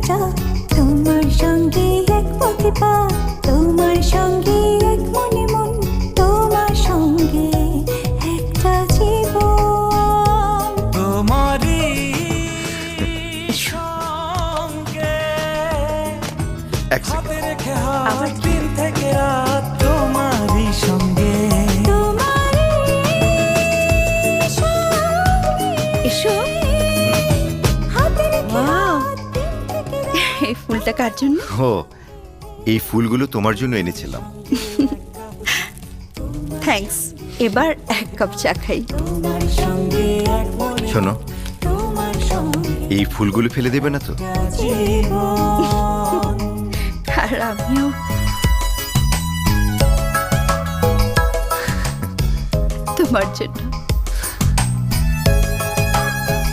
যাত্রা, তোমার সঙ্গে এক পথে পা, তোমার সঙ্গে এক মনে মন, তোমার সঙ্গে একটা জীবন। তোমারই সঙ্গে এক সেকেন্ড। হাতে রেখে হাত দিন থেকে রাত তোমারই সঙ্গে। এসো। ওয়াও, এই ফুলটা কার জন্য? ও, এই ফুলগুলো তোমার জন্য এনেছিলাম। থ্যাঙ্কস। এবার এক কাপ চা খাই। শোনো, এই ফুলগুলো ফেলে দেবে না তো? আর আমিও। তোমার জন্য।